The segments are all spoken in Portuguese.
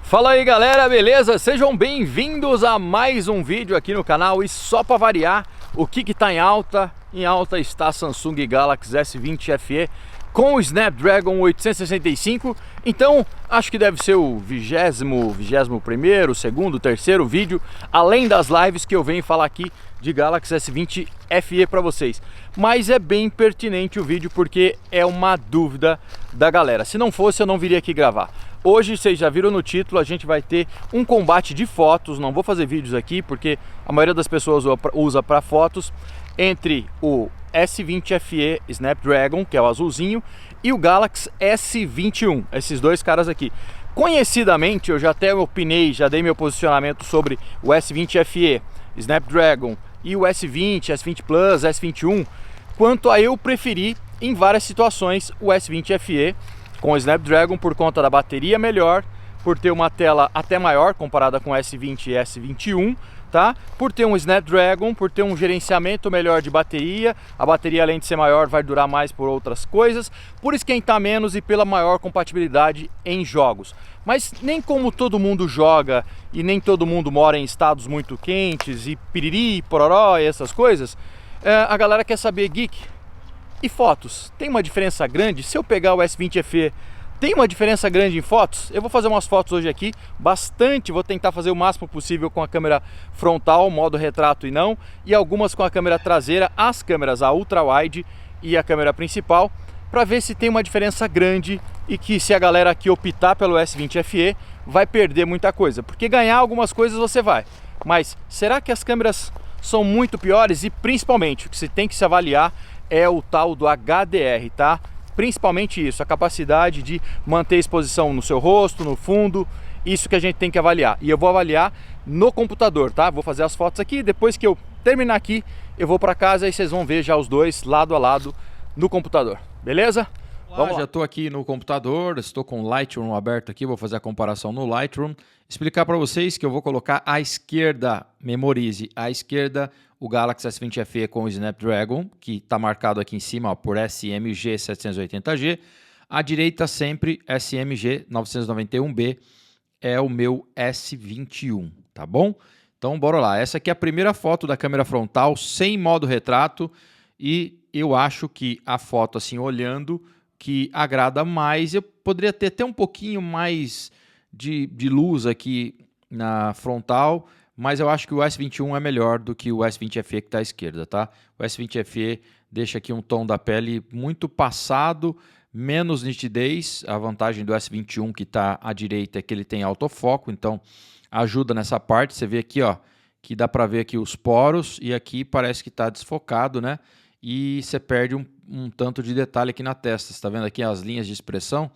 Fala aí galera, beleza? Sejam bem-vindos a mais um vídeo aqui no canal. E só para variar, o que está em alta? Em alta está a Samsung Galaxy S20 FE com o Snapdragon 865. Então acho que deve ser o 21º, segundo, terceiro vídeo, além das lives que eu venho falar aqui de Galaxy S20 FE para vocês. Mas é bem pertinente o vídeo porque é uma dúvida da galera. Se não fosse, eu não viria aqui gravar. Hoje, vocês já viram no título, a gente vai ter um combate de fotos. Não vou fazer vídeos aqui porque a maioria das pessoas usa para fotos, entre o S20 FE Snapdragon, que é o azulzinho, e o Galaxy S21, esses dois caras aqui. Conhecidamente, eu já até opinei, já dei meu posicionamento sobre o S20 FE Snapdragon e o S20, S20 Plus, S21, quanto a eu preferi em várias situações o S20 FE com o Snapdragon por conta da bateria melhor, por ter uma tela até maior comparada com o S20 e S21, tá? Por ter um Snapdragon, por ter um gerenciamento melhor de bateria, a bateria além de ser maior vai durar mais por outras coisas, por esquentar menos e pela maior compatibilidade em jogos. Mas nem como todo mundo joga e nem todo mundo mora em estados muito quentes e piriri, pororó e essas coisas, a galera quer saber, geek, e fotos, tem uma diferença grande? Se eu pegar o S20 FE, tem uma diferença grande em fotos? Eu vou fazer umas fotos hoje aqui, bastante, vou tentar fazer o máximo possível com a câmera frontal, modo retrato e não, e algumas com a câmera traseira, as câmeras, a ultra wide e a câmera principal, para ver se tem uma diferença grande e que se a galera aqui optar pelo S20 FE, vai perder muita coisa, porque ganhar algumas coisas você vai, mas será que as câmeras são muito piores? E principalmente, o que você tem que se avaliar é o tal do HDR, tá? Principalmente isso, a capacidade de manter a exposição no seu rosto, no fundo, isso que a gente tem que avaliar. E eu vou avaliar no computador, tá? Vou fazer as fotos aqui, depois que eu terminar aqui, eu vou para casa e vocês vão ver já os dois lado a lado no computador, beleza? Vamos lá. Já estou aqui no computador, estou com o Lightroom aberto aqui, vou fazer a comparação no Lightroom. Explicar para vocês que eu vou colocar à esquerda, memorize, à esquerda o Galaxy S20 FE com o Snapdragon, que está marcado aqui em cima ó, por SMG 780G. À direita sempre SMG 991B, é o meu S21, tá bom? Então bora lá, essa aqui é a primeira foto da câmera frontal, sem modo retrato, e eu acho que a foto assim, olhando, que agrada mais. Eu poderia ter até um pouquinho mais de luz aqui na frontal, mas eu acho que o S21 é melhor do que o S20 FE que está à esquerda, tá? O S20 FE deixa aqui um tom da pele muito passado, menos nitidez. A vantagem do S21 que está à direita é que ele tem autofoco, então ajuda nessa parte. Você vê aqui, ó, que dá para ver aqui os poros e aqui parece que está desfocado, né? E você perde um tanto de detalhe aqui na testa. Você está vendo aqui as linhas de expressão?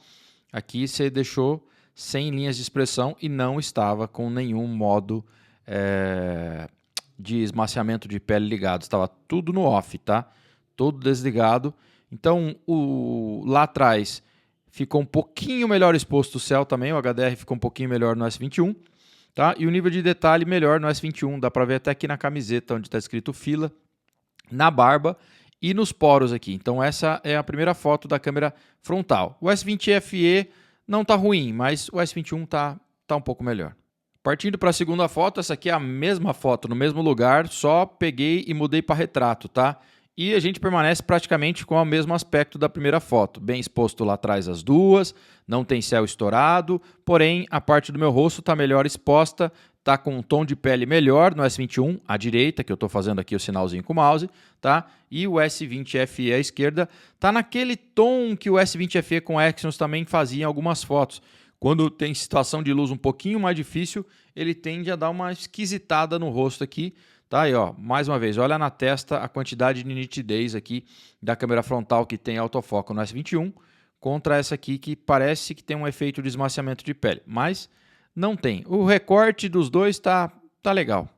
Aqui você deixou sem linhas de expressão e não estava com nenhum modo de esmaciamento de pele ligado. Estava tudo no off, tá? Todo desligado. Então, lá atrás ficou um pouquinho melhor exposto o céu também. O HDR ficou um pouquinho melhor no S21. Tá? E o nível de detalhe melhor no S21. Dá para ver até aqui na camiseta, onde está escrito fila, na barba e nos poros aqui. Então essa é a primeira foto da câmera frontal. O S20 FE não está ruim, mas o S21 tá um pouco melhor. Partindo para a segunda foto, essa aqui é a mesma foto, no mesmo lugar, só peguei e mudei para retrato, tá? E a gente permanece praticamente com o mesmo aspecto da primeira foto. Bem exposto lá atrás as duas, não tem céu estourado, porém a parte do meu rosto está melhor exposta, tá com um tom de pele melhor no S21 à direita, que eu estou fazendo aqui o sinalzinho com o mouse, tá? E o S20 FE à esquerda tá naquele tom que o S20 FE com Exynos também fazia em algumas fotos. Quando tem situação de luz um pouquinho mais difícil, ele tende a dar uma esquisitada no rosto aqui, tá? Aí, ó, mais uma vez, olha na testa a quantidade de nitidez aqui da câmera frontal que tem autofoco no S21 contra essa aqui que parece que tem um efeito de esmaciamento de pele, mas não tem. O recorte dos dois tá legal.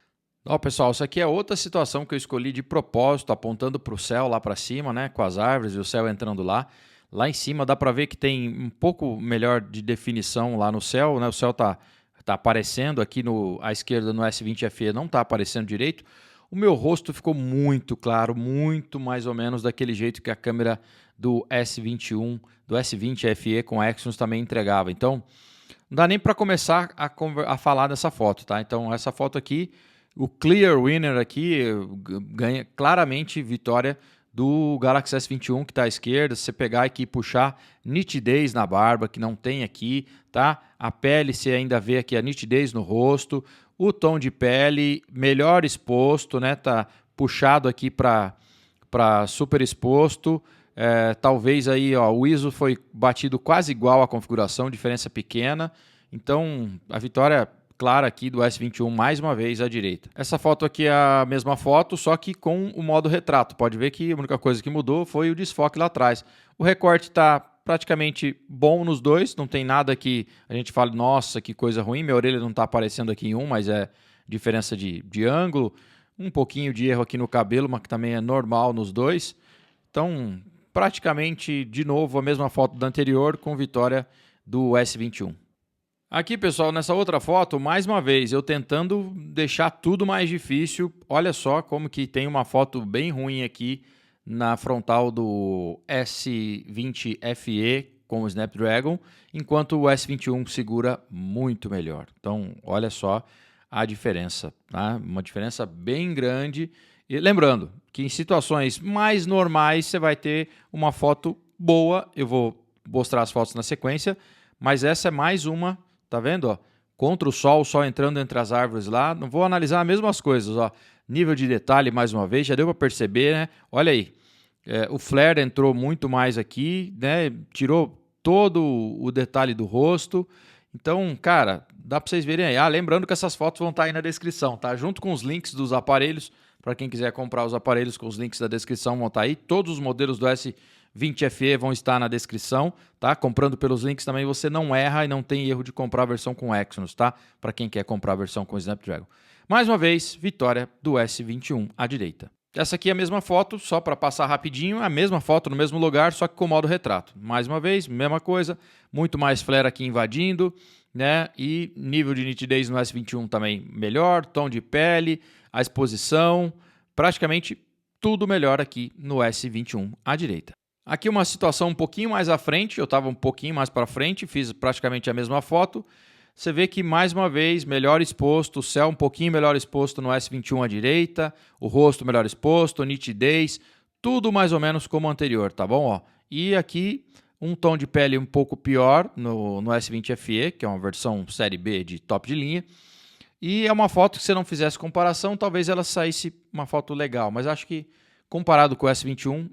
Ó, pessoal, isso aqui é outra situação que eu escolhi de propósito, apontando para o céu lá para cima, né, com as árvores e o céu entrando lá. Lá em cima dá para ver que tem um pouco melhor de definição lá no céu, né? O céu tá aparecendo aqui à esquerda no S20 FE, não tá aparecendo direito. O meu rosto ficou muito claro, muito mais ou menos daquele jeito que a câmera do S21, do S20 FE com Exynos também entregava. Então, não dá nem para começar a falar dessa foto, tá? Então essa foto aqui, o clear winner aqui ganha claramente vitória do Galaxy S21 que está à esquerda. Se você pegar aqui e puxar, nitidez na barba, que não tem aqui, tá? A pele, você ainda vê aqui a nitidez no rosto, o tom de pele melhor exposto, né? Tá puxado aqui para super exposto. Talvez aí, ó, o ISO foi batido quase igual à configuração, diferença pequena. Então, a vitória clara aqui do S21 mais uma vez à direita. Essa foto aqui é a mesma foto, só que com o modo retrato. Pode ver que a única coisa que mudou foi o desfoque lá atrás. O recorte está praticamente bom nos dois, não tem nada que a gente fale, nossa, que coisa ruim, minha orelha não está aparecendo aqui em um, mas é diferença de ângulo, um pouquinho de erro aqui no cabelo, mas que também é normal nos dois. Então, praticamente, de novo, a mesma foto da anterior com vitória do S21. Aqui, pessoal, nessa outra foto, mais uma vez, eu tentando deixar tudo mais difícil. Olha só como que tem uma foto bem ruim aqui na frontal do S20 FE com o Snapdragon, enquanto o S21 segura muito melhor. Então, olha só a diferença, tá? Uma diferença bem grande. E lembrando que em situações mais normais você vai ter uma foto boa. Eu vou mostrar as fotos na sequência, mas essa é mais uma. Tá vendo? Ó? Contra o sol entrando entre as árvores lá. Não vou analisar as mesmas coisas. Ó. Nível de detalhe, mais uma vez, já deu para perceber, né? Olha aí. O flare entrou muito mais aqui, né? Tirou todo o detalhe do rosto. Então, cara, dá para vocês verem aí. Lembrando que essas fotos vão estar aí na descrição, tá? Junto com os links dos aparelhos. Para quem quiser comprar os aparelhos com os links da descrição, vão estar aí. Todos os modelos do S20 FE vão estar na descrição, tá? Comprando pelos links também você não erra e não tem erro de comprar a versão com Exynos, tá? Para quem quer comprar a versão com Snapdragon. Mais uma vez, vitória do S21 à direita. Essa aqui é a mesma foto, só para passar rapidinho, a mesma foto no mesmo lugar, só que com modo retrato. Mais uma vez, mesma coisa, muito mais flare aqui invadindo, né? E nível de nitidez no S21 também melhor, tom de pele, a exposição, praticamente tudo melhor aqui no S21 à direita. Aqui uma situação um pouquinho mais à frente, eu estava um pouquinho mais para frente, fiz praticamente a mesma foto. Você vê que mais uma vez melhor exposto, o céu um pouquinho melhor exposto no S21 à direita, o rosto melhor exposto, nitidez, tudo mais ou menos como o anterior, tá bom? Ó, e aqui um tom de pele um pouco pior no S20 FE, que é uma versão série B de top de linha. E é uma foto que se não fizesse comparação, talvez ela saísse uma foto legal, mas acho que comparado com o S21,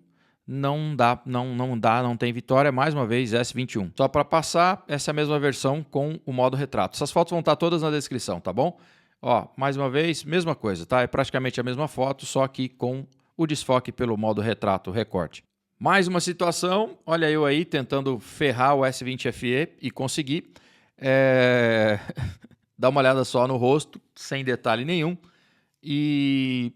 não tem vitória. Mais uma vez, S21. Só para passar, essa é a mesma versão com o modo retrato. Essas fotos vão estar todas na descrição, tá bom? Ó, mais uma vez, mesma coisa, tá? É praticamente a mesma foto, só que com o desfoque pelo modo retrato, recorte. Mais uma situação, olha eu aí tentando ferrar o S20 FE e consegui. Dá uma olhada só no rosto, sem detalhe nenhum. E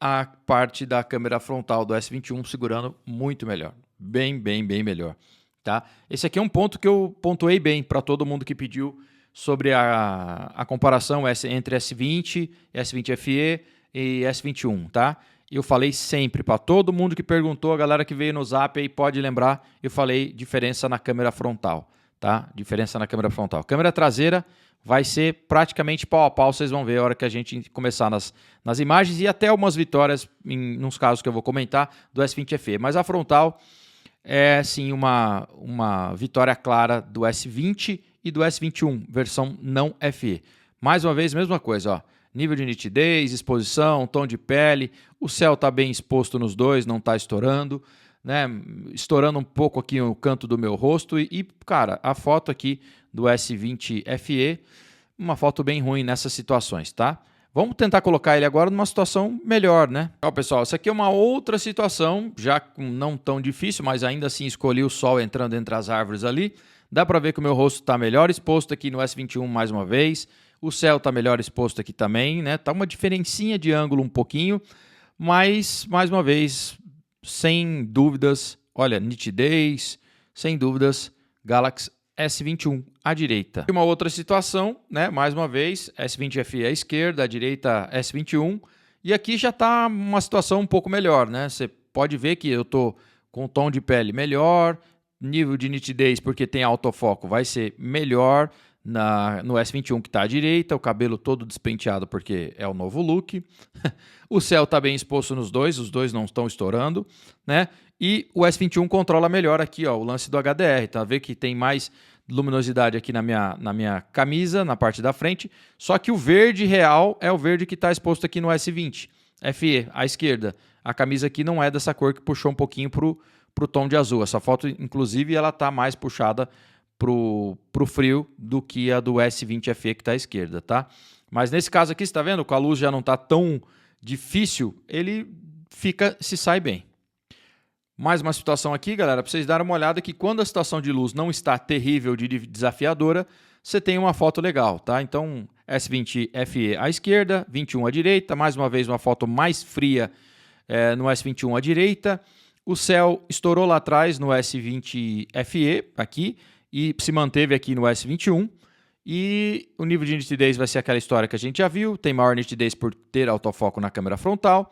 a parte da câmera frontal do S21 segurando muito melhor. Bem melhor. Tá? Esse aqui é um ponto que eu pontuei bem para todo mundo que pediu sobre a comparação entre S20, S20 FE e S21. Tá? Eu falei sempre para todo mundo que perguntou, a galera que veio no Zap aí pode lembrar, eu falei diferença na câmera frontal. Tá? Diferença na câmera frontal. Câmera traseira vai ser praticamente pau a pau, vocês vão ver a hora que a gente começar nas imagens e até algumas vitórias, nos casos que eu vou comentar, do S20 FE. Mas a frontal é sim uma vitória clara do S20 e do S21, versão não FE. Mais uma vez, mesma coisa, ó. Nível de nitidez, exposição, tom de pele, o céu está bem exposto nos dois, não está estourando, né? Estourando um pouco aqui no canto do meu rosto e, cara, a foto aqui do S20 FE, uma foto bem ruim nessas situações, tá? Vamos tentar colocar ele agora numa situação melhor, né? Ó, pessoal, essa aqui é uma outra situação, já não tão difícil, mas ainda assim escolhi o sol entrando entre as árvores ali. Dá para ver que o meu rosto está melhor exposto aqui no S21 mais uma vez. O céu está melhor exposto aqui também, né? Tá uma diferencinha de ângulo um pouquinho, mas, mais uma vez, sem dúvidas, olha, nitidez, sem dúvidas, Galaxy S21 à direita. E uma outra situação, né? Mais uma vez, S20 FE à esquerda, à direita S21. E aqui já está uma situação um pouco melhor, né? Você pode ver que eu estou com um tom de pele melhor, nível de nitidez, porque tem autofoco, vai ser melhor, no S21 que está à direita, o cabelo todo despenteado porque é o novo look. O céu está bem exposto nos dois, os dois não estão estourando, né? E o S21 controla melhor aqui, ó, o lance do HDR, tá? Vê que tem mais luminosidade aqui na minha camisa, na parte da frente, só que o verde real é o verde que está exposto aqui no S20 FE, à esquerda. A camisa aqui não é dessa cor, que puxou um pouquinho pro tom de azul. Essa foto, inclusive, ela está mais puxada pro frio do que a do S20 FE que está à esquerda, tá? Mas nesse caso aqui, você está vendo? Com a luz já não está tão difícil, ele se sai bem. Mais uma situação aqui, galera, para vocês darem uma olhada que quando a situação de luz não está terrível de desafiadora, você tem uma foto legal, tá? Então, S20 FE à esquerda, 21 à direita, mais uma vez uma foto mais fria no S21 à direita. O céu estourou lá atrás no S20 FE, aqui, e se manteve aqui no S21. E o nível de nitidez vai ser aquela história que a gente já viu, tem maior nitidez por ter autofoco na câmera frontal.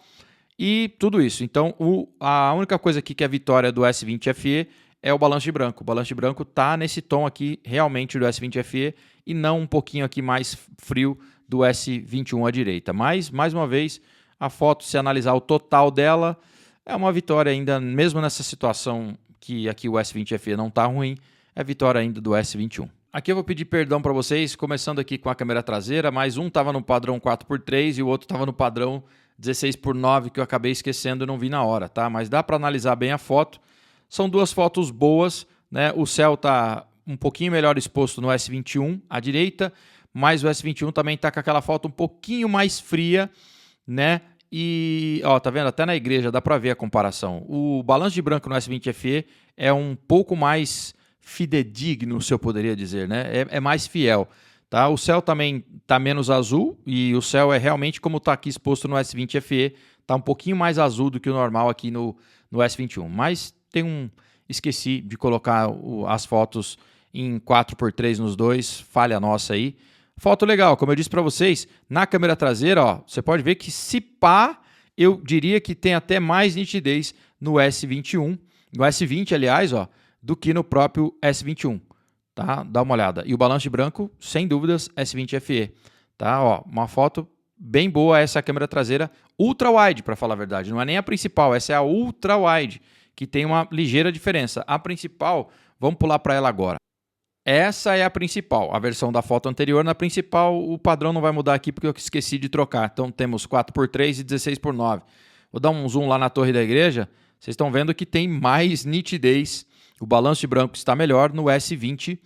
E tudo isso. Então, a única coisa aqui que é a vitória do S20 FE é o balanço de branco. O balanço de branco está nesse tom aqui, realmente, do S20 FE, e não um pouquinho aqui mais frio do S21 à direita. Mas, mais uma vez, a foto, se analisar o total dela, é uma vitória ainda, mesmo nessa situação que aqui o S20 FE não está ruim, é vitória ainda do S21. Aqui eu vou pedir perdão para vocês, começando aqui com a câmera traseira, mas um estava no padrão 4x3 e o outro estava no padrão 16x9, que eu acabei esquecendo e não vi na hora, tá? Mas dá para analisar bem a foto. São duas fotos boas, né? O céu está um pouquinho melhor exposto no S21 à direita, mas o S21 também está com aquela foto um pouquinho mais fria, né? E, ó, tá vendo? Até na igreja dá para ver a comparação. O balanço de branco no S20 FE é um pouco mais fidedigno, se eu poderia dizer, né? É mais fiel, tá? O céu também tá menos azul e o céu é realmente como tá aqui exposto no S20 FE, tá um pouquinho mais azul do que o normal aqui no S21. Mas esqueci de colocar as fotos em 4x3 nos dois, falha nossa aí. Foto legal, como eu disse para vocês, na câmera traseira, ó, você pode ver que se pá, eu diria que tem até mais nitidez no S21, no S20, aliás, ó, do que no próprio S21, tá? Dá uma olhada. E o balanço de branco, sem dúvidas, S20 FE, tá? Ó, uma foto bem boa, essa é a câmera traseira ultra wide, para falar a verdade. Não é nem a principal, essa é a ultra wide, que tem uma ligeira diferença. A principal, vamos pular para ela agora. Essa é a principal, a versão da foto anterior. Na principal, o padrão não vai mudar aqui porque eu esqueci de trocar. Então temos 4x3 e 16x9. Vou dar um zoom lá na torre da igreja. Vocês estão vendo que tem mais nitidez. O balanço de branco está melhor no S20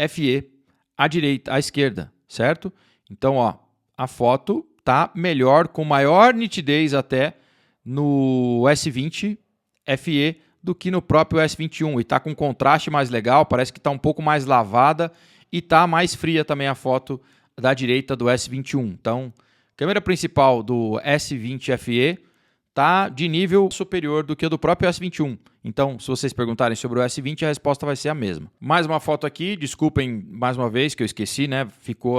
FE à esquerda, certo? Então, ó, a foto está melhor, com maior nitidez até no S20 FE do que no próprio S21. E está com contraste mais legal, parece que está um pouco mais lavada e está mais fria também a foto da direita do S21. Então, câmera principal do S20 FE está de nível superior do que o do próprio S21. Então, se vocês perguntarem sobre o S20, a resposta vai ser a mesma. Mais uma foto aqui, desculpem mais uma vez que eu esqueci, né?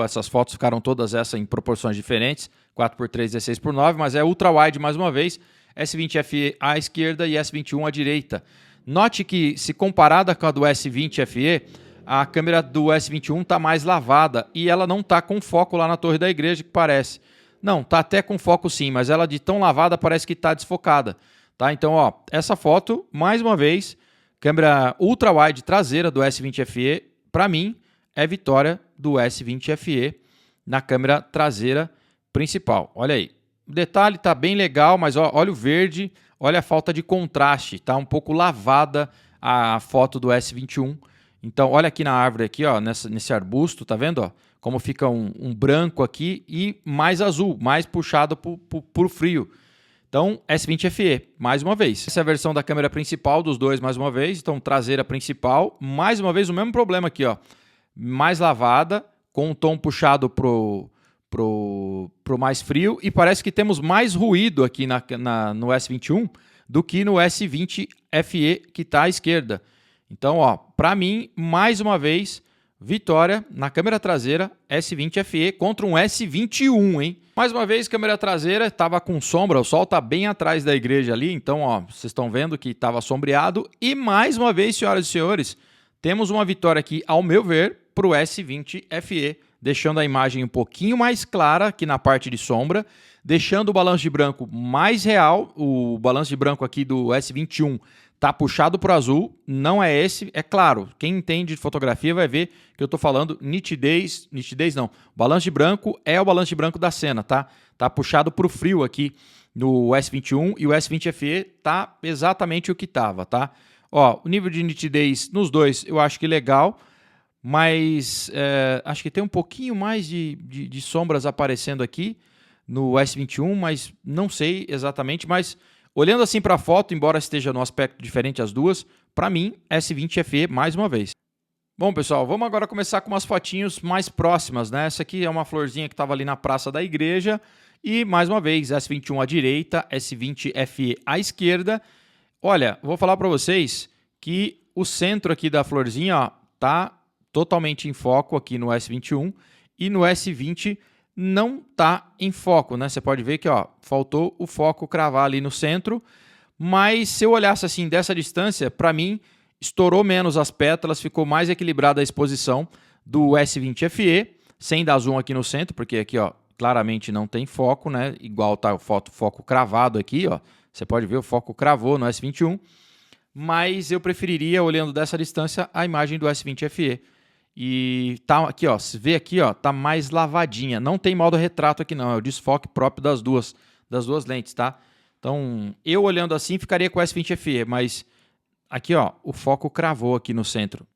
Essas fotos ficaram todas essas em proporções diferentes, 4x3, 16x9, mas é ultra wide mais uma vez, S20 FE à esquerda e S21 à direita. Note que, se comparada com a do S20 FE, a câmera do S21 está mais lavada e ela não está com foco lá na torre da igreja, que parece. Não, tá até com foco sim, mas ela de tão lavada parece que está desfocada, tá? Então, ó, essa foto, mais uma vez, câmera ultra wide traseira do S20 FE, para mim, é vitória do S20 FE na câmera traseira principal. Olha aí. O detalhe tá bem legal, mas ó, olha o verde, olha a falta de contraste, tá um pouco lavada a foto do S21. Então, olha aqui na árvore aqui, ó, nesse arbusto, tá vendo, ó? Como fica um branco aqui e mais azul, mais puxado por frio. Então, S20 FE, mais uma vez. Essa é a versão da câmera principal dos dois, mais uma vez. Então, traseira principal, mais uma vez o mesmo problema aqui, ó. Mais lavada, com um tom puxado pro mais frio. E parece que temos mais ruído aqui no S21 do que no S20 FE, que está à esquerda. Então, ó, para mim, mais uma vez, vitória na câmera traseira S20 FE contra um S21, hein? Mais uma vez, câmera traseira estava com sombra, o sol está bem atrás da igreja ali, então, ó, vocês estão vendo que estava sombreado. E mais uma vez, senhoras e senhores, temos uma vitória aqui, ao meu ver, para o S20 FE, deixando a imagem um pouquinho mais clara aqui na parte de sombra, deixando o balanço de branco mais real. O balanço de branco aqui do S21 está puxado para o azul, não é esse, é claro, quem entende de fotografia vai ver que eu estou falando nitidez não, o balanço de branco é o balanço de branco da cena, tá? Tá puxado para o frio aqui no S21 e o S20 FE tá exatamente o que estava, tá? Ó, o nível de nitidez nos dois eu acho que legal, mas acho que tem um pouquinho mais de sombras aparecendo aqui no S21, mas não sei exatamente, mas olhando assim para a foto, embora esteja num aspecto diferente as duas, para mim, S20 FE mais uma vez. Bom, pessoal, vamos agora começar com umas fotinhos mais próximas, né? Essa aqui é uma florzinha que estava ali na praça da igreja e, mais uma vez, S21 à direita, S20 FE à esquerda. Olha, vou falar para vocês que o centro aqui da florzinha, ó, tá totalmente em foco aqui no S21 e no S20 não está em foco, né? Você pode ver que ó, faltou o foco cravar ali no centro, mas se eu olhasse assim dessa distância, para mim estourou menos as pétalas, ficou mais equilibrada a exposição do S20 FE, sem dar zoom aqui no centro, porque aqui ó, claramente não tem foco, né? Igual tá o foco cravado aqui, ó. Você pode ver o foco cravou no S21, mas eu preferiria, olhando dessa distância, a imagem do S20 FE. E tá aqui, ó, se vê aqui, ó, tá mais lavadinha. Não tem modo retrato aqui não, é o desfoque próprio das duas lentes, tá? Então, eu olhando assim ficaria com o S20 FE, mas aqui, ó, o foco cravou aqui no centro.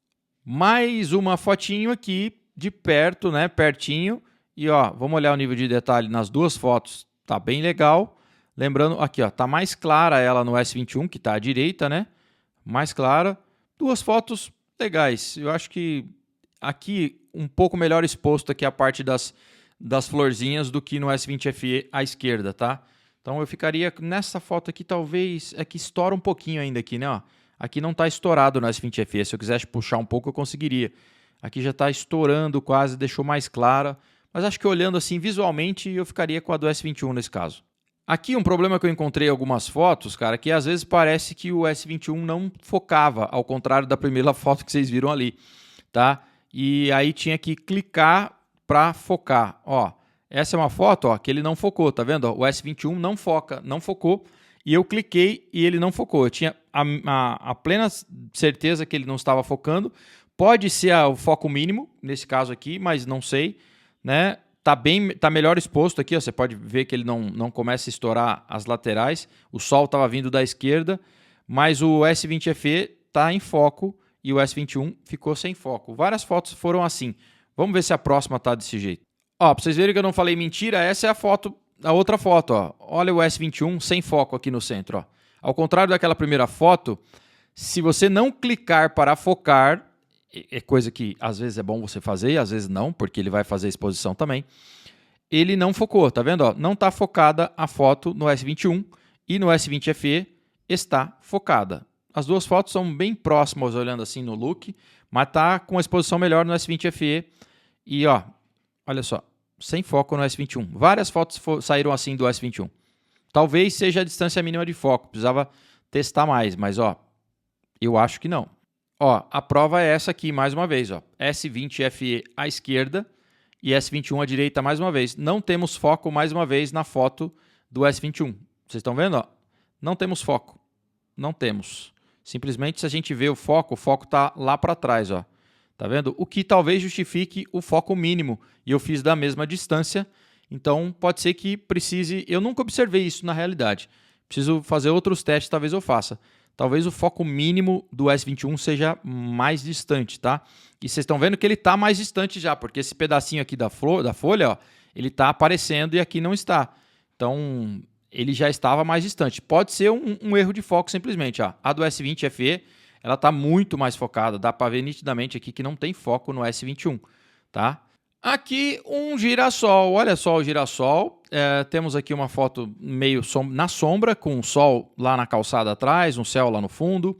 Mais uma fotinho aqui de perto, né, pertinho. E ó, vamos olhar o nível de detalhe nas duas fotos, tá bem legal. Lembrando, aqui, ó, tá mais clara ela no S21, que tá à direita, né? Mais clara. Duas fotos legais. Eu acho que aqui um pouco melhor exposto aqui a parte das florzinhas do que no S20 FE à esquerda, tá? Então eu ficaria nessa foto aqui, talvez, é que estoura um pouquinho ainda aqui, né? Ó, aqui não está estourado no S20 FE, se eu quisesse puxar um pouco eu conseguiria. Aqui já está estourando quase, deixou mais clara, mas acho que olhando assim visualmente eu ficaria com a do S21 nesse caso. Aqui um problema que eu encontrei em algumas fotos, cara, que às vezes parece que o S21 não focava, ao contrário da primeira foto que vocês viram ali, tá? E aí tinha que clicar para focar. Ó, essa é uma foto ó, que ele não focou, tá vendo? O S21 não foca, não focou. E eu cliquei e ele não focou. Eu tinha a plena certeza que ele não estava focando. Pode ser o foco mínimo, nesse caso aqui, mas não sei. Né? Tá melhor exposto aqui. Ó, você pode ver que ele não começa a estourar as laterais. O sol estava vindo da esquerda, mas o S20 FE está em foco. E o S21 ficou sem foco. Várias fotos foram assim. Vamos ver se a próxima tá desse jeito. Ó, para vocês verem que eu não falei mentira, essa é a outra foto, ó. Olha o S21 sem foco aqui no centro, ó. Ao contrário daquela primeira foto, se você não clicar para focar, é coisa que às vezes é bom você fazer e às vezes não, porque ele vai fazer a exposição também. Ele não focou, tá vendo? Ó? Não está focada a foto no S21 e no S20 FE está focada. As duas fotos são bem próximas, olhando assim no look, mas tá com uma exposição melhor no S20 FE. E ó, olha só, sem foco no S21. Várias fotos saíram assim do S21. Talvez seja a distância mínima de foco, precisava testar mais, mas ó, eu acho que não. Ó, a prova é essa aqui mais uma vez, ó. S20 FE à esquerda e S21 à direita mais uma vez. Não temos foco mais uma vez na foto do S21. Vocês estão vendo, ó? Não temos foco. Não temos. Simplesmente se a gente vê o foco está lá para trás, ó. Tá vendo? O que talvez justifique o foco mínimo. E eu fiz da mesma distância. Então pode ser que precise... Eu nunca observei isso na realidade. Preciso fazer outros testes, talvez eu faça. Talvez o foco mínimo do S21 seja mais distante, tá? E vocês estão vendo que ele está mais distante já, porque esse pedacinho aqui da folha, ó, ele está aparecendo e aqui não está. Então... ele já estava mais distante. Pode ser um erro de foco simplesmente. Ó. A do S20 FE, ela está muito mais focada. Dá para ver nitidamente aqui que não tem foco no S21. Tá? Aqui um girassol. Olha só o girassol. Temos aqui uma foto meio na sombra, com o sol lá na calçada atrás, um céu lá no fundo.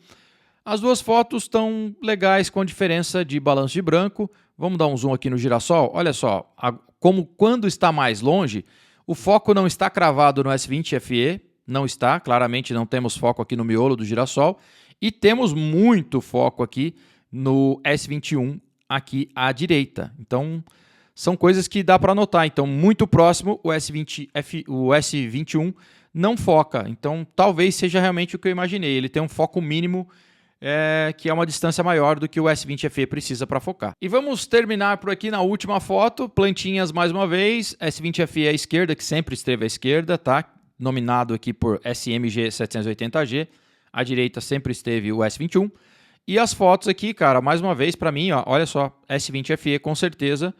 As duas fotos estão legais com a diferença de balanço de branco. Vamos dar um zoom aqui no girassol. Olha só, como quando está mais longe... o foco não está cravado no S20 FE, não está, claramente não temos foco aqui no miolo do girassol. E temos muito foco aqui no S21 aqui à direita. Então, são coisas que dá para notar. Então, muito próximo, o S21 não foca. Então, talvez seja realmente o que eu imaginei. Ele tem um foco mínimo, que é uma distância maior do que o S20 FE precisa para focar. E vamos terminar por aqui na última foto. Plantinhas mais uma vez. S20 FE à esquerda, que sempre esteve à esquerda, tá? Nominado aqui por SMG 780G. À direita sempre esteve o S21. E as fotos aqui, cara, mais uma vez para mim, ó, olha só, S20 FE com certeza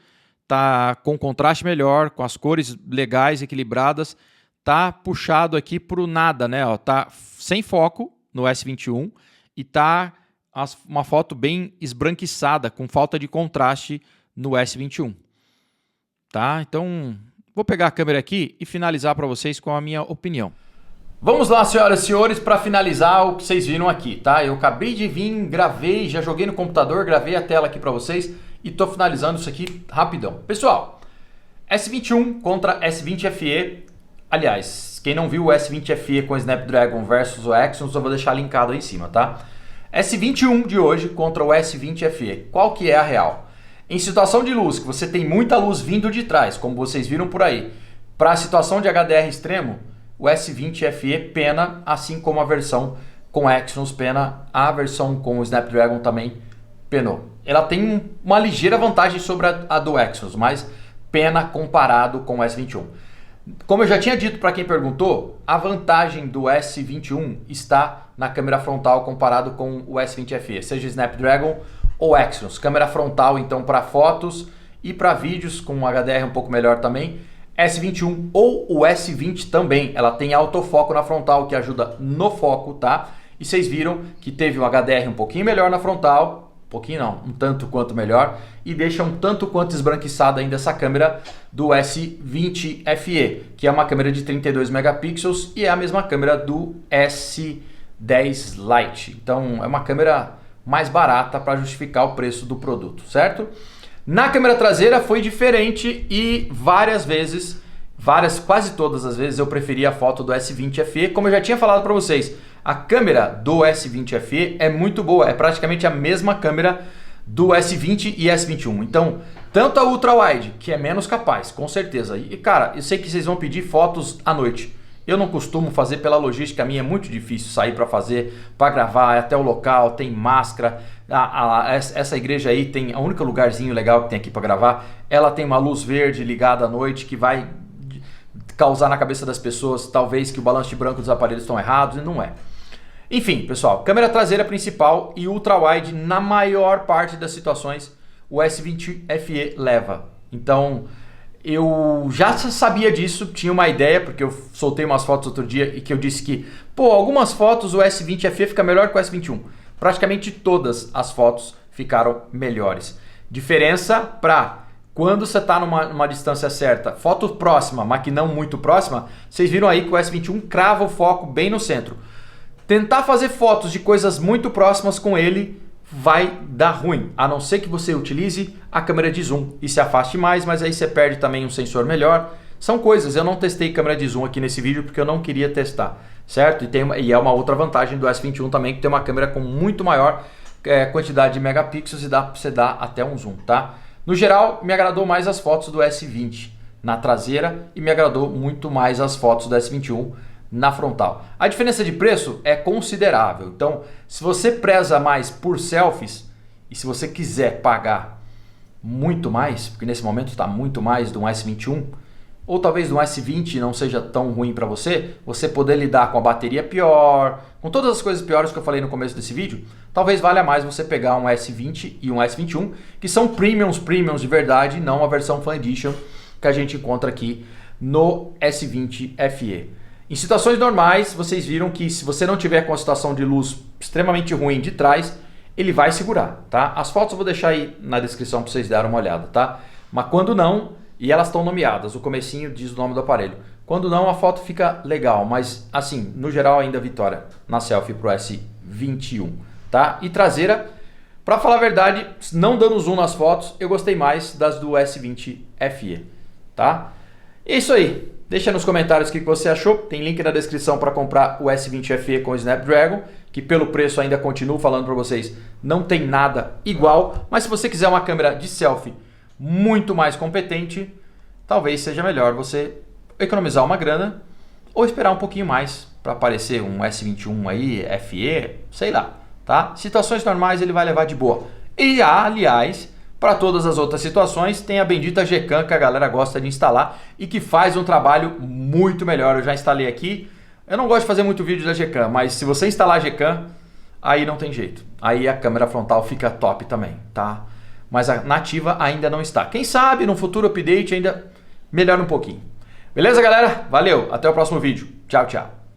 tá com contraste melhor, com as cores legais, equilibradas, tá puxado aqui pro nada, né? Ó, tá sem foco no S21 e tá uma foto bem esbranquiçada, com falta de contraste no S21. Tá? Então, vou pegar a câmera aqui e finalizar para vocês com a minha opinião. Vamos lá, senhoras e senhores, para finalizar o que vocês viram aqui, tá? Eu acabei de vir, gravei, já joguei no computador, gravei a tela aqui para vocês e tô finalizando isso aqui rapidão. Pessoal, S21 contra S20 FE. Aliás, quem não viu o S20 FE com Snapdragon versus o Exynos, eu vou deixar linkado aí em cima, tá? S21 de hoje contra o S20 FE. Qual que é a real? Em situação de luz, que você tem muita luz vindo de trás, como vocês viram por aí, para a situação de HDR extremo, o S20 FE pena, assim como a versão com Exynos pena, a versão com o Snapdragon também penou. Ela tem uma ligeira vantagem sobre a do Exynos, mas pena comparado com o S21. Como eu já tinha dito para quem perguntou, a vantagem do S21 está na câmera frontal comparado com o S20 FE, seja Snapdragon ou Exynos. Câmera frontal então para fotos e para vídeos com um HDR um pouco melhor também. S21 ou o S20 também, ela tem autofoco na frontal que ajuda no foco, tá? E vocês viram que teve um HDR um pouquinho melhor na frontal, um pouquinho não, um tanto quanto melhor, e deixa um tanto quanto esbranquiçada ainda essa câmera do S20 FE, que é uma câmera de 32 megapixels e é a mesma câmera do S10 Lite. Então é uma câmera mais barata para justificar o preço do produto, certo? Na câmera traseira foi diferente e quase todas as vezes eu preferi a foto do S20 FE. Como eu já tinha falado para vocês, a câmera do S20 FE é muito boa, é praticamente a mesma câmera do S20 e S21. Então, tanto a Ultra Wide, que é menos capaz, com certeza. E cara, eu sei que vocês vão pedir fotos à noite. Eu não costumo fazer pela logística minha, é muito difícil sair para fazer, para gravar, até o local, tem máscara. Essa igreja aí tem, o único lugarzinho legal que tem aqui para gravar, ela tem uma luz verde ligada à noite que vai causar na cabeça das pessoas talvez que o balanço de branco dos aparelhos estão errados, e não é. Enfim, pessoal, câmera traseira principal e ultra wide, na maior parte das situações, o S20 FE leva. Então, eu já sabia disso, tinha uma ideia, porque eu soltei umas fotos outro dia e que eu disse que, pô, algumas fotos o S20 FE fica melhor que o S21. Praticamente todas as fotos ficaram melhores. Diferença para quando você está numa distância certa, foto próxima, mas que não muito próxima, vocês viram aí que o S21 crava o foco bem no centro. Tentar fazer fotos de coisas muito próximas com ele vai dar ruim, a não ser que você utilize a câmera de zoom e se afaste mais, mas aí você perde também um sensor melhor. São coisas, eu não testei câmera de zoom aqui nesse vídeo porque eu não queria testar, certo? E é uma outra vantagem do S21 também, que tem uma câmera com muito maior quantidade de megapixels e dá para você dar até um zoom, tá? No geral, me agradou mais as fotos do S20 na traseira e me agradou muito mais as fotos do S21 na frontal. A diferença de preço é considerável, então se você preza mais por selfies e se você quiser pagar muito mais, porque nesse momento está muito mais de um S21, ou talvez do S20 não seja tão ruim para você, você poder lidar com a bateria pior, com todas as coisas piores que eu falei no começo desse vídeo, talvez valha mais você pegar um S20 e um S21, que são premiums de verdade, não a versão Fan Edition que a gente encontra aqui no S20 FE. Em situações normais, vocês viram que se você não tiver com a situação de luz extremamente ruim de trás, ele vai segurar, tá? As fotos eu vou deixar aí na descrição para vocês darem uma olhada, tá? Mas quando não, e elas estão nomeadas, o comecinho diz o nome do aparelho. Quando não, a foto fica legal, mas assim, no geral ainda vitória na selfie pro S21, tá? E traseira, para falar a verdade, não dando zoom nas fotos, eu gostei mais das do S20 FE, tá? É isso aí. Deixa nos comentários o que você achou. Tem link na descrição para comprar o S20 FE com o Snapdragon, que pelo preço ainda continuo falando para vocês, não tem nada igual, mas se você quiser uma câmera de selfie muito mais competente, talvez seja melhor você economizar uma grana ou esperar um pouquinho mais para aparecer um S21 aí, FE, sei lá, tá? Situações normais ele vai levar de boa. E aliás, para todas as outras situações, tem a bendita Gcam que a galera gosta de instalar e que faz um trabalho muito melhor. Eu já instalei aqui. Eu não gosto de fazer muito vídeo da Gcam, mas se você instalar a Gcam, aí não tem jeito. Aí a câmera frontal fica top também, tá? Mas a nativa ainda não está. Quem sabe no futuro update ainda melhora um pouquinho. Beleza, galera? Valeu, até o próximo vídeo. Tchau, tchau.